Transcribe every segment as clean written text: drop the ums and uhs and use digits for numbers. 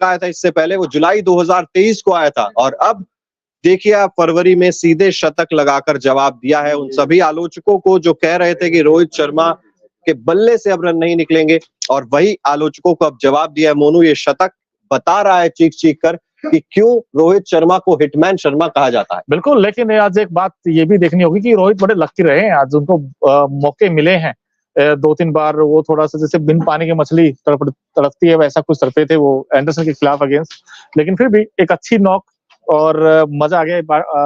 आया था इससे पहले, वो जुलाई 2023 को आया था और अब देखिए आप फरवरी में सीधे शतक लगाकर जवाब दिया है उन सभी आलोचकों को जो कह रहे थे कि रोहित शर्मा के बल्ले से अब रन नहीं निकलेंगे, और वही आलोचकों को अब जवाब दिया है। मोनू ये शतक बता रहा है चीख-चीख कर कि क्यों रोहित शर्मा को हिटमैन शर्मा कहा जाता है। बिल्कुल, लेकिन आज एक बात ये भी देखनी होगी कि रोहित बड़े लकी रहे हैं, आज उनको मौके मिले हैं। 2-3 बार वो थोड़ा-सा जैसे बिन पानी की मछली तड़पती है वैसा कुछ तड़पे थे वो एंडरसन के खिलाफ अगेंस्ट, लेकिन फिर भी एक अच्छी नॉक और मजा आ गया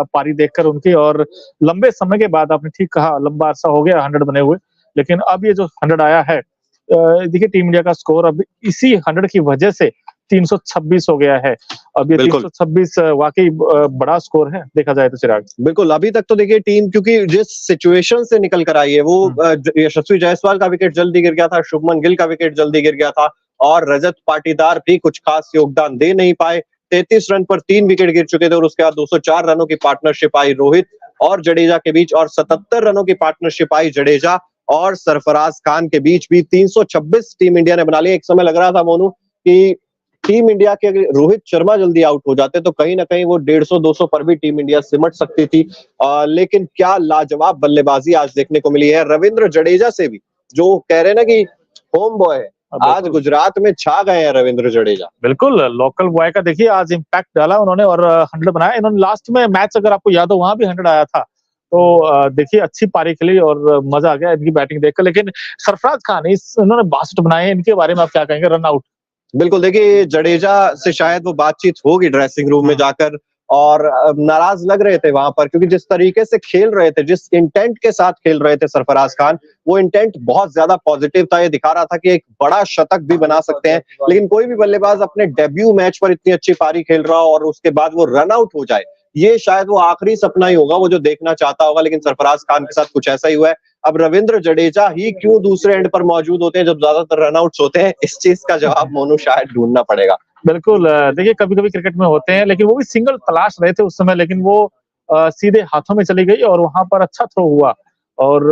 पारी देखकर उनकी। और लंबे समय के बाद आपने ठीक कहा, लंबा अरसा हो गया 100 बने हुए, लेकिन अब ये जो 100 आया है, देखिए टीम इंडिया का स्कोर अब इसी 100 की वजह से 326 हो गया है। अब ये 326 वाकई बड़ा स्कोर है देखा जाए तो चिराग। बिल्कुल, अभी तक तो देखिए टीम क्योंकि जिस सिचुएशन से निकल कर आई है वो यशस्वी जायसवाल का विकेट जल्दी गिर गया था, शुभमन गिल का विकेट जल्दी गिर गया था और रजत पाटीदार भी कुछ खास योगदान दे नहीं पाए। 33 रन पर 3 विकेट गिर चुके थे और उसके बाद 204 रनों की पार्टनरशिप आई रोहित और जडेजा के बीच, और 77 रनों की पार्टनरशिप आई जडेजा और सरफराज खान के बीच भी। 326 टीम इंडिया ने बना लिया। एक समय लग रहा था मोनू कि टीम इंडिया के अगर रोहित शर्मा जल्दी आउट हो जाते तो कहीं ना कहीं वो 150-200 पर भी टीम इंडिया सिमट सकती थी, लेकिन क्या लाजवाब बल्लेबाजी आज देखने को मिली है रविंद्र जडेजा से भी, जो कह रहे हैं ना कि होम बॉय है, आज गुजरात में छा गए हैं रविंद्र जडेजा। बिल्कुल, लोकल बॉय का देखिए आज इम्पैक्ट डाला उन्होंने और 100 बनाया। इन्होंने लास्ट में मैच अगर आपको याद हो वहां भी 100 आया था, तो देखिए अच्छी पारी खेली और मजा आ गया इनकी बैटिंग देखकर। लेकिन सरफराज खान इन्होंने 62 बनाए, इनके बारे में आप क्या कहेंगे? रन आउट बिल्कुल, देखिए जडेजा से शायद वो बातचीत होगी ड्रेसिंग रूम में जाकर, और नाराज लग रहे थे वहां पर क्योंकि जिस तरीके से खेल रहे थे, जिस इंटेंट के साथ खेल रहे थे सरफराज खान, वो इंटेंट बहुत ज्यादा पॉजिटिव था। ये दिखा रहा था कि एक बड़ा शतक भी बना सकते हैं, लेकिन कोई भी बल्लेबाज अपने डेब्यू मैच पर इतनी अच्छी पारी खेल रहा हो और उसके बाद वो रन आउट हो जाए, ये शायद वो आखिरी सपना ही होगा वो जो देखना चाहता होगा, लेकिन सरफराज खान के साथ कुछ ऐसा ही हुआ है। अब रविंद्र जडेजा ही क्यों दूसरे एंड पर मौजूद होते हैं जब ज्यादातर रनआउट्स होते हैं, इस चीज का जवाब मोनू शायद ढूंढना पड़ेगा। बिल्कुल, देखिए कभी-कभी क्रिकेट में होते हैं, लेकिन वो भी सिंगल तलाश रहे थे उस समय, लेकिन वो सीधे हाथों में चली गई और वहां पर अच्छा थ्रो हुआ और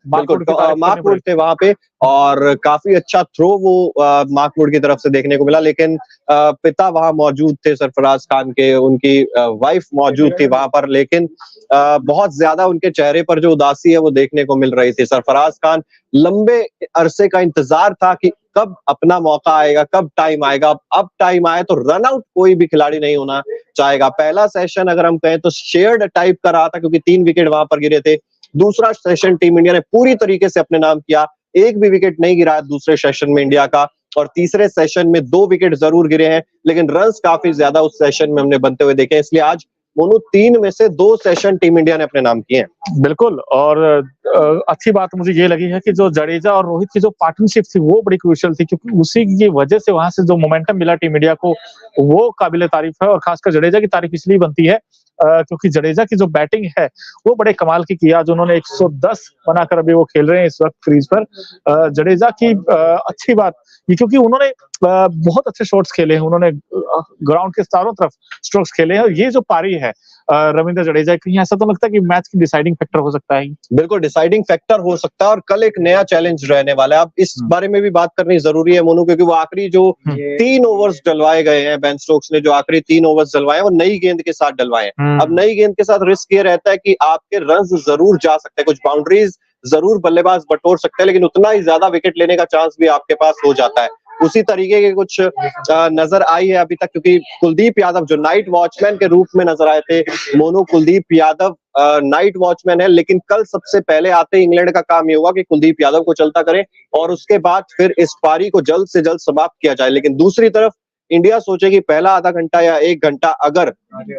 मार्कवुड थे वहां पे और काफी अच्छा थ्रो वो मार्कवुड की तरफ से देखने को मिला, लेकिन पिता वहां मौजूद थे सरफराज खान के, उनकी वाइफ मौजूद थी वहां पर, लेकिन बहुत ज्यादा उनके चेहरे पर जो उदासी है वो देखने को मिल रही थी। सरफराज खान लंबे अरसे का इंतजार था कि कब अपना मौका आएगा, कब टाइम आएगा। अब टाइम आया तो रन आउट कोई भी खिलाड़ी नहीं होना चाहेगा। पहला सेशन अगर हम कहें तो शेयर्ड टाइप का रहा था क्योंकि 3 विकेट वहां पर गिरे थे। दूसरा सेशन टीम इंडिया ने पूरी तरीके से अपने नाम किया, एक भी विकेट नहीं गिरा दूसरे सेशन में इंडिया का, और तीसरे सेशन में 2 विकेट जरूर गिरे हैं, लेकिन रन्स काफी ज्यादा उस सेशन में हमने बनते हुए देखे। इसलिए आज मोनू 3 में से 2 सेशन टीम इंडिया ने अपने नाम किए हैं। बिल्कुल, और अच्छी बात मुझे ये लगी है कि जो जडेजा और रोहित की जो पार्टनरशिप थी वो बड़ी क्रूशियल थी, क्योंकि उसी की वजह से वहां से जो मोमेंटम मिला टीम इंडिया को वो काबिले तारीफ है। और खासकर जडेजा की तारीफ इसलिए बनती है क्योंकि जडेजा की जो बैटिंग है वो बड़े कमाल की किया, जो उन्होंने 110 बनाकर अभी वो खेल रहे हैं इस वक्त क्रीज पर। जडेजा की अच्छी बात ये क्योंकि उन्होंने बहुत अच्छे शॉट्स खेले हैं, उन्होंने ग्राउंड के चारों तरफ स्ट्रोक्स खेले हैं, और ये जो पारी है रविंद्र जडेजा की, ऐसा तो लगता है कि मैच की डिसाइडिंग फैक्टर हो सकता है। बिल्कुल डिसाइडिंग फैक्टर हो सकता है और कल एक नया चैलेंज रहने वाला है। अब इस बारे में भी बात करनी जरूरी है मोनू, क्योंकि वो आखिरी जो 3 ओवर्स डलवाए गए हैं, बेन स्टोक्स ने जो आखिरी 3 ओवर्स डलवाए हैं वो नई गेंद के साथ डलवाए हैं। अब नई गेंद के साथ रिस्क ये रहता है कि आपके रन जरूर जा सकते हैं, कुछ बाउंड्रीज जरूर बल्लेबाज बटोर सकते हैं, लेकिन उतना ही ज्यादा विकेट लेने का चांस भी आपके पास हो जाता है। उसी तरीके के कुछ नजर आई है अभी तक, क्योंकि कुलदीप यादव जो नाइट वॉचमैन के रूप में नजर आए थे मोनू, कुलदीप यादव नाइट वॉचमैन है, लेकिन कल सबसे पहले आते ही इंग्लैंड का काम ये हुआ कि कुलदीप यादव को चलता करें और उसके बाद फिर इस पारी को जल्द से जल्द समाप्त किया जाए। लेकिन दूसरी तरफ इंडिया सोचे कि पहला आधा घंटा या 1 घंटा अगर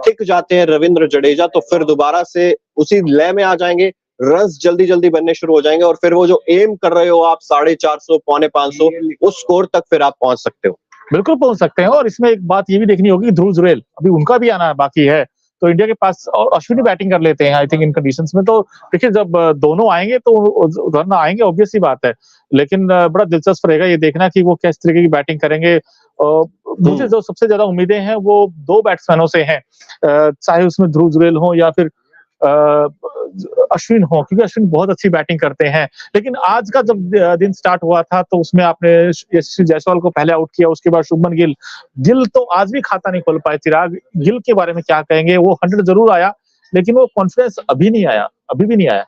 टिक जाते हैं रविंद्र जडेजा तो फिर दोबारा से उसी लय में आ जाएंगे, रन्स जल्दी जल्दी बनने शुरू हो जाएंगे और फिर वो जो एम कर रहे हो आप 450 पौने 500 उस स्कोर तक फिर आप पहुंच सकते हो। बिल्कुल पहुंच सकते हैं। और इसमें एक बात ये भी देखनी होगी, ध्रुव जुरैल अभी उनका भी आना बाकी है, तो इंडिया के पास और अश्विनी बैटिंग कर लेते हैं आई थिंक इन कंडीशंस में। तो देखिए जब दोनों आएंगे तो उधर ना आएंगे, ऑब्वियस सी बात है, लेकिन बड़ा दिलचस्प रहेगा ये देखना कि वो किस तरीके की बैटिंग करेंगे। मुझे जो सबसे ज्यादा उम्मीदें हैं वो 2 बैट्समैनों से हैं, चाहे उसमें ध्रुव जुरैल हो या फिर अश्विन हो, क्योंकि अश्विन बहुत अच्छी बैटिंग करते हैं। लेकिन आज का जब दिन स्टार्ट हुआ था तो उसमें आपने यशस्वी जायसवाल को पहले आउट किया, उसके बाद शुभमन गिल। गिल तो आज भी खाता नहीं खोल पाए। चिराग, गिल के बारे में क्या कहेंगे? वो 100 जरूर आया, लेकिन वो कॉन्फिडेंस अभी नहीं आया, अभी भी नहीं आया।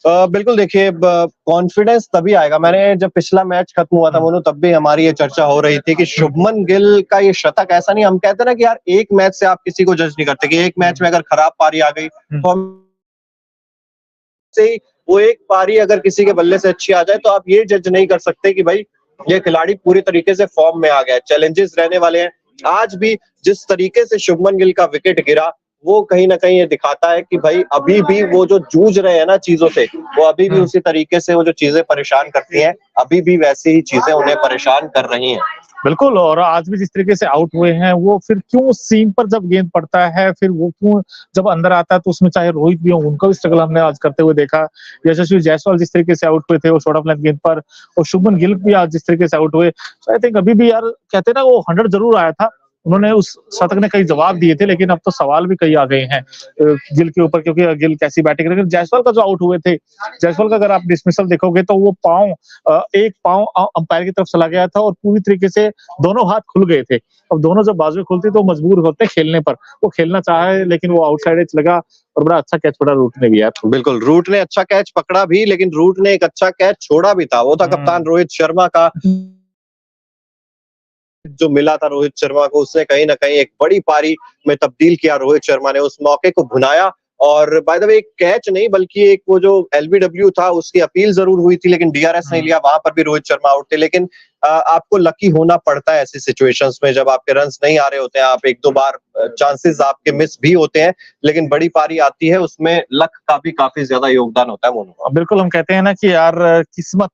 बिल्कुल, देखिए कॉन्फिडेंस तभी आएगा। मैंने जब पिछला मैच खत्म हुआ था मोनू, तब भी हमारी ये चर्चा हो रही थी कि शुभमन गिल का ये शतक, ऐसा नहीं, हम कहते हैं ना कि यार एक मैच से आप किसी को जज नहीं करते कि एक मैच में अगर खराब पारी आ गई तो हम से वो एक पारी अगर किसी के बल्ले से अच्छी आ जाए तो आप ये जज नहीं कर सकते कि भाई ये खिलाड़ी पूरी तरीके से फॉर्म में आ गया। चैलेंजेस रहने वाले हैं। आज भी जिस तरीके से शुभमन गिल का विकेट गिरा, वो कहीं ना कहीं ये दिखाता है कि भाई अभी भी वो जो जूझ रहे हैं ना चीजों से, वो अभी भी उसी तरीके से, वो जो चीजें परेशान करती हैं अभी भी वैसी ही चीजें उन्हें परेशान कर रही हैं। बिल्कुल, और आज भी जिस तरीके से आउट हुए हैं, वो फिर क्यों सीम पर जब गेंद पड़ता है, फिर वो क्यों जब अंदर आता है तो उसमें चाहे रोहित भी हो, उनको भी स्ट्रगल हमने आज करते हुए देखा। यशस्वी जायसवाल जिस तरीके से आउट हुए थे वो शॉर्ट ऑफ लेंथ गेंद पर, और शुभमन गिल भी आज जिस तरीके से आउट हुए, तो आई थिंक अभी भी यार कहते हैं ना वो 100 जरूर आया था। उन्होंने उस शतक ने कई जवाब दिए थे, लेकिन अब तो सवाल भी कई आ गए हैं गिल के ऊपर, क्योंकि गिल कैसी बैटिंग। लेकिन जायसवाल का जो आउट हुए थे, जायसवाल का अगर आप डिसमिसल देखोगे तो वो एक पांव अंपायर की तरफ चला गया था और पूरी तरीके से दोनों हाथ खुल गए थे। अब दोनों जब बाजुएं खुलती तो मजबूर होते खेलने पर। वो खेलना चाहे लेकिन वो आउटसाइड एज लगा और बड़ा अच्छा कैच पड़ा रूट ने भी यार। बिल्कुल, रूट ने अच्छा कैच पकड़ा भी, लेकिन रूट ने एक अच्छा कैच छोड़ा भी था। वो था कप्तान रोहित शर्मा का, जो मिला था रोहित शर्मा को, उसने कहीं ना कहीं एक बड़ी पारी में तब्दील किया। रोहित शर्मा ने उस मौके को भुनाया, और बाय द वे एक कैच नहीं बल्कि एक वो जो एलबीडब्ल्यू था उसकी अपील जरूर हुई थी, लेकिन डीआरएस नहीं लिया, वहां पर भी रोहित शर्मा आउट थे। लेकिन आपको लकी होना पड़ता है ऐसी सिचुएशंस में, जब आपके रन्स नहीं आ रहे होते हैं, आप एक दो बार चांसेस आपके मिस भी होते हैं, लेकिन बड़ी पारी आती है उसमें लक का भी काफी ज्यादा योगदान होता है मोनू। बिल्कुल, हम कहते हैं ना कि यार किस्मत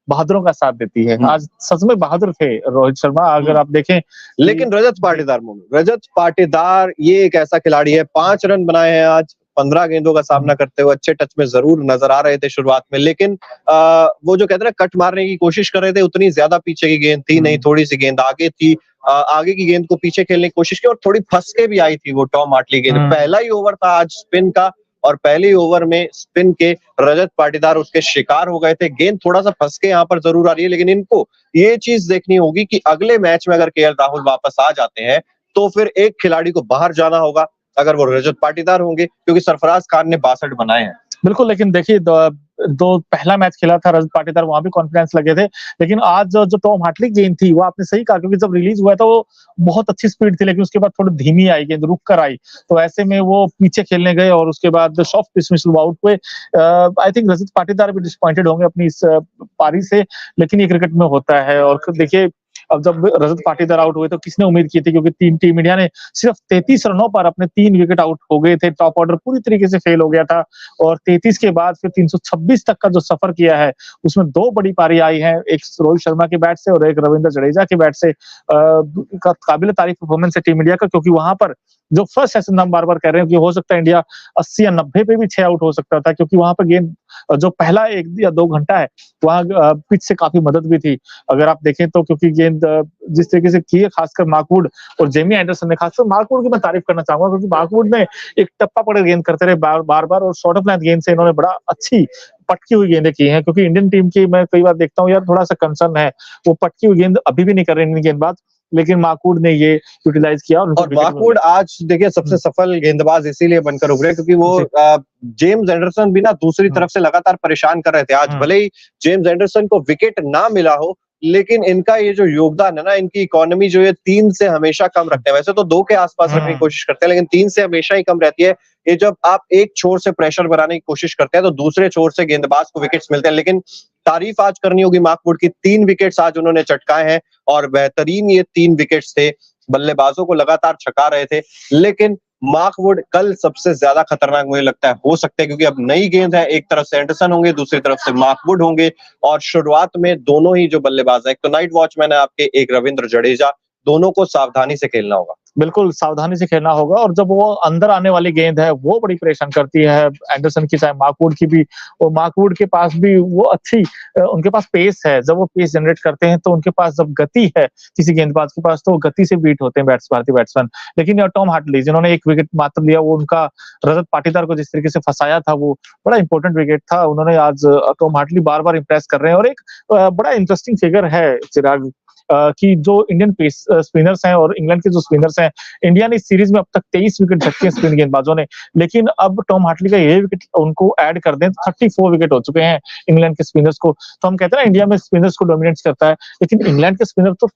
बहादुरों का साथ देती है। आज सच में बहादुर थे रोहित शर्मा, अगर आप देखें। लेकिन रजत पाटीदार मोनू, रजत पाटीदार ये एक ऐसा खिलाड़ी है, 5 रन बनाए हैं आज 15 गेंदों का सामना करते हुए। अच्छे टच में जरूर नजर आ रहे थे शुरुआत में, लेकिन वो जो कहते हैं ना कट मारने की कोशिश कर रहे थे, उतनी ज्यादा पीछे की गेंद थी नहीं, थोड़ी सी गेंद आगे थी। आगे की गेंद को पीछे खेलने की कोशिश की और थोड़ी फंस के भी आई थी वो टॉम हाटली गेंद। पहला ही ओवर था आज स्पिन का, और पहले ही ओवर में स्पिन के रजत पाटीदार उसके शिकार हो गए थे। गेंद थोड़ा सा फंस के यहाँ पर जरूर आ रही है, लेकिन इनको ये चीज देखनी होगी कि अगले मैच में अगर केएल राहुल वापस आ जाते हैं तो फिर एक खिलाड़ी को बाहर जाना होगा, अगर वो रजत पाटीदार होंगे, क्योंकि सरफराज खान ने 62 बनाए हैं। बिल्कुल, लेकिन देखिए दो पहला मैच खेला था रजत पाटीदार, वहां भी कॉन्फिडेंस लगे थे। लेकिन आज जो टॉम हाटली गेंद थी वो आपने सही कहा, क्योंकि जब रिलीज हुआ था वो बहुत अच्छी स्पीड थी, लेकिन उसके बाद थोड़ी धीमी आई गेंद, रुक कर आई, तो ऐसे में वो पीछे खेलने गए और उसके बाद सॉफ्ट डिसमिसल आउट हुए। आई थिंक रजत पाटीदार भी डिसअपॉइंटेड होंगे अपनी इस पारी से, लेकिन ये क्रिकेट में होता है। और देखिए अब जब रजत पाटीदार आउट हुए तो किसने उम्मीद की थी, क्योंकि टीम इंडिया ने सिर्फ 33 रनों पर अपने 3 विकेट आउट हो गए थे। टॉप ऑर्डर पूरी तरीके से फेल हो गया था, और 33 के बाद फिर 326 तक का जो सफर किया है उसमें 2 बड़ी पारी आई है, एक रोहित शर्मा के बैट से और एक रविंद्र जडेजा के बैट से। काबिल तारीफ परफॉर्मेंस है टीम इंडिया का, क्योंकि वहां पर जो फर्स्ट सेशन हम बार बार कह रहे हैं कि हो सकता है इंडिया 80 या 90 पे भी 6 आउट हो सकता था, क्योंकि वहां पर गेंद जो पहला 1 या 2 घंटा है वहां पिच से काफी मदद भी थी अगर आप देखें तो, क्योंकि गेंद जिस तरीके से की है खासकर मार्कवुड और जेमी एंडरसन ने, खासकर मार्कवुड की मैं तारीफ करना चाहूंगा, क्योंकि मार्कवुड ने एक टप्पा पड़े गेंद करते रहे बार बार, और शॉर्ट ऑफ लेंथ गेंद से इन्होंने बड़ा अच्छी पटकी हुई गेंदें की हैं। क्योंकि इंडियन टीम की मैं कई बार देखता हूँ यार थोड़ा सा कंसर्न है, वो पटकी हुई गेंद अभी भी नहीं कर रहे इंडियन गेंदबाज, लेकिन मार्कवुड ने ये यूटिलाइज किया। और मार्कवुड आज देखिए सबसे सफल गेंदबाज इसीलिए बनकर उभरे क्योंकि वो जेम्स एंडरसन भी ना दूसरी तरफ से लगातार परेशान कर रहे थे। आज भले ही जेम्स एंडरसन को विकेट ना मिला हो, लेकिन इनका ये जो योगदान है ना, इनकी इकोनॉमी जो है 3 से हमेशा कम रखते हैं। वैसे तो 2 के आसपास रखने की कोशिश करते हैं, लेकिन 3 से हमेशा ही कम रहती है। ये जब आप एक छोर से प्रेशर बनाने की कोशिश करते हैं तो दूसरे छोर से गेंदबाज को विकेट्स मिलते हैं। लेकिन तारीफ आज करनी होगी मार्कवुड की, 3 विकेट्स आज उन्होंने चटकाए हैं और बेहतरीन ये 3 विकेट्स थे। बल्लेबाजों को लगातार छका रहे थे, लेकिन मार्कवुड कल सबसे ज्यादा खतरनाक मुझे लगता है हो सकते हैं, क्योंकि अब नई गेंद है, एक तरफ से एंडरसन होंगे, दूसरी तरफ से मार्कवुड होंगे, और शुरुआत में दोनों ही जो बल्लेबाज है, एक तो नाइट वॉचमैन है आपके, एक रविंद्र जडेजा, दोनों को सावधानी से खेलना होगा। बिल्कुल सावधानी से खेलना होगा और जब वो अंदर आने वाली गेंद है वो बड़ी परेशान करती है एंडरसन की, चाहे मार्कवुड की भी। और मार्कवुड के पास भी वो अच्छी उनके पास पेस है, जब वो पेस जनरेट करते हैं तो उनके पास जब गति है किसी गेंदबाज के पास तो वो गति से बीट होते हैं भारतीय बैट्समैन। लेकिन यार टॉम हार्टली जिन्होंने एक विकेट मात्र लिया, वो उनका रजत पाटीदार को जिस तरीके से फंसाया था वो बड़ा इंपॉर्टेंट विकेट था। उन्होंने आज टॉम हार्टली बार बार इंप्रेस कर रहे हैं। और एक बड़ा इंटरेस्टिंग फिगर है चिराग कि जो इंडियन पेस स्पिनर्स हैं और इंग्लैंड के जो स्पिनर्स हैं, इंडिया ने इस सीरीज में अब तक 23 विकेट झटके स्पिन गेंदबाजों ने, लेकिन अब टॉम हार्टली का ये विकेट उनको ऐड कर दें तो 34 विकेट हो चुके हैं इंग्लैंड के स्पिनर्स को। तो हम कहते हैं ना इंडिया में स्पिनर्स को डोमिनेट करता है, लेकिन इंग्लैंड के स्पिनर तो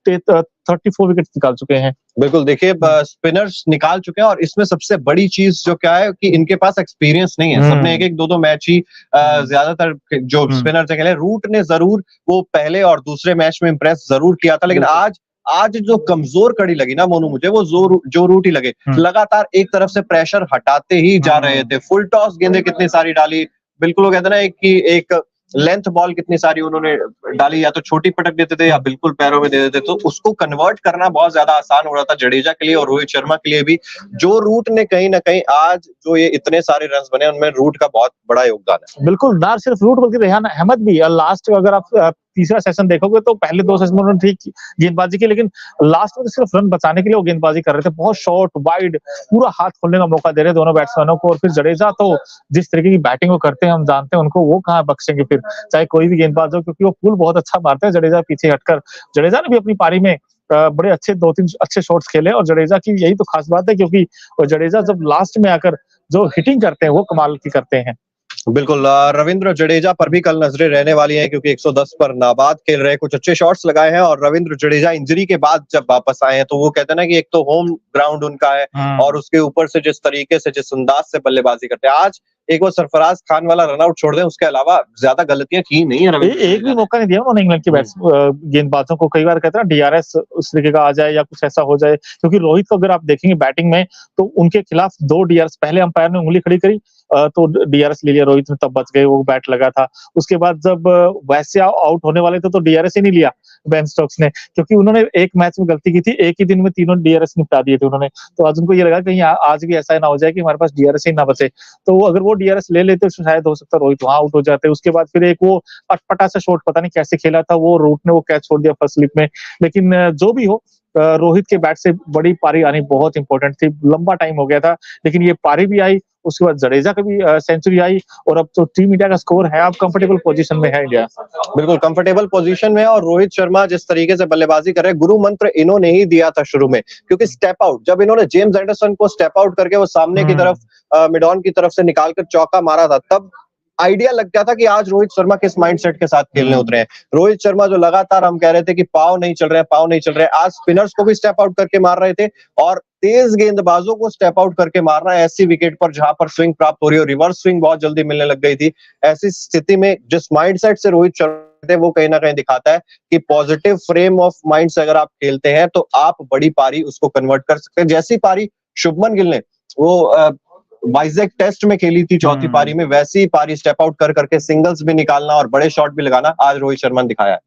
34 विकेट निकाल चुके हैं। बिल्कुल, देखिए स्पिनर्स निकाल चुके हैं और इसमें सबसे बड़ी चीज जो क्या है कि इनके पास एक्सपीरियंस नहीं है। सबने एक एक दो दो मैच ही ज्यादातर जो स्पिनर्स खेले। रूट ने जरूर वो पहले और दूसरे मैच में इंप्रेस जरूर किया था, लेकिन आज जो कमजोर कड़ी लगी ना मोनू मुझे, वो जो रूट ही लगे। लगातार एक तरफ से प्रेशर हटाते ही जा रहे थे। फुल टॉस गेंदें कितनी सारी डाली, बिल्कुल वो कहते ना एक लेंथ बॉल कितनी सारी उन्होंने डाली, या तो छोटी पटक देते थे या बिल्कुल पैरों में दे देते, तो उसको कन्वर्ट करना बहुत ज्यादा आसान हो रहा था जडेजा के लिए और रोहित शर्मा के लिए भी। जो रूट ने कहीं ना कहीं आज जो ये इतने सारे रन बने उनमें रूट का बहुत बड़ा योगदान है। बिल्कुल, ना सिर्फ रूट बल्कि रेहान अहमद भी। लास्ट अगर आप तीसरा सेशन देखोगे तो पहले 2 सेशन में उन्होंने ठीक गेंदबाजी की, लेकिन लास्ट में तो सिर्फ रन बचाने के लिए वो गेंदबाजी कर रहे थे। बहुत शॉर्ट वाइड पूरा हाथ खोलने का मौका दे रहे दोनों बैट्समैनों को। और फिर जडेजा तो जिस तरीके की बैटिंग वो करते हैं हम जानते हैं उनको, वो कहाँ बख्शेंगे फिर चाहे कोई भी गेंदबाज हो, क्योंकि वो पुल बहुत अच्छा मारते हैं जडेजा पीछे हटकर। जडेजा ने भी अपनी पारी में बड़े अच्छे 2-3 अच्छे शॉट्स खेले और जडेजा की यही तो खास बात है, क्योंकि जडेजा जब लास्ट में आकर जो हिटिंग करते हैं वो कमाल की करते हैं। बिल्कुल, रविंद्र जडेजा पर भी कल नजरें रहने वाली हैं, क्योंकि 110 पर नाबाद खेल रहे, कुछ अच्छे शॉट्स लगाए हैं। और रविंद्र जडेजा इंजरी के बाद जब वापस आए हैं तो वो कहते हैं ना कि एक तो होम ग्राउंड उनका है और उसके ऊपर से जिस तरीके से जिस अंदाज से बल्लेबाजी करते हैं, आज एक वो सरफराज खान वाला रनआउट छोड़ दें, उसके अलावा ज्यादा गलतियां की नहीं है रविंद्र। एक भी मौका नहीं दिया उन्होंने इंग्लैंड के गेंदबाजों को। कई बार कहते हैं ना डीआरएस उस तरीके का आ जाए या कुछ ऐसा हो जाए, क्योंकि रोहित को अगर आप देखेंगे बैटिंग में तो उनके खिलाफ 2 डीआरएस, पहले अंपायर ने उंगली खड़ी करी तो डीआरएस ले लिया रोहित ने, तब बच गए, वो बैट लगा था। उसके बाद जब वैसे आउट होने वाले थे तो डीआरएस ही नहीं लिया बेन स्टोक्स ने, क्योंकि उन्होंने एक मैच में गलती की थी, एक ही दिन में 3 डीआरएस निपटा दिए थे उन्होंने। तो आज उनको ये लगा कहीं आज भी ऐसा ना हो जाए कि हमारे पास डीआरएस ही ना बचे। तो अगर वो डीआरएस ले लेते तो शायद हो सकता रोहित वहां आउट हो जाते। उसके बाद फिर एक वो अटपटा सा शॉट पता नहीं कैसे खेला था, वो रूट ने वो कैच छोड़ दिया फर्स्ट स्लिप में। लेकिन जो भी हो, रोहित के बैट से बड़ी पारी आनी बहुत इंपॉर्टेंट थी। लंबा टाइम हो गया था, लेकिन ये पारी भी आई, उसके बाद जडेजा का भी सेंचुरी आई और अब तो टीम इंडिया का स्कोर है, अब कंफर्टेबल पोजीशन में है इंडिया। बिल्कुल कंफर्टेबल पोजीशन में है। और रोहित शर्मा जिस तरीके से बल्लेबाजी कर रहे हैं, गुरु मंत्र इन्होंने ही दिया था शुरू में, क्योंकि स्टेप आउट, जब इन्होंने जेम्स एंडरसन को स्टेप आउट करके वो सामने की तरफ मिड ऑन की तरफ से निकालकर चौका मारा था, तब आइडिया लग गया था कि आज रोहित शर्मा किस माइंडसेट के साथ खेलने उतरे हैं। रोहित शर्मा जो लगातार हम कह रहे थे कि पाव नहीं चल रहे हैं, आज स्पिनर्स को भी स्टेप आउट करके मार रहे थे और तेज गेंदबाजों को स्टेप आउट करके मारना है ऐसी विकेट पर जहां पर स्विंग प्राप्त हो रही हो। रिवर्स स्विंग बहुत जल्दी मिलने लग गई थी। ऐसी स्थिति में जिस माइंडसेट से रोहित शर्मा थे, वो कहीं ना कहीं दिखाता है कि पॉजिटिव फ्रेम ऑफ माइंड से अगर आप खेलते हैं तो आप बड़ी पारी उसको कन्वर्ट कर सकते हैं। जैसी पारी शुभमन गिल ने वो वाइजैक टेस्ट में खेली थी चौथी पारी में, वैसी पारी स्टेप आउट कर करके सिंगल्स भी निकालना और बड़े शॉट भी लगाना आज रोहित शर्मा ने दिखाया है।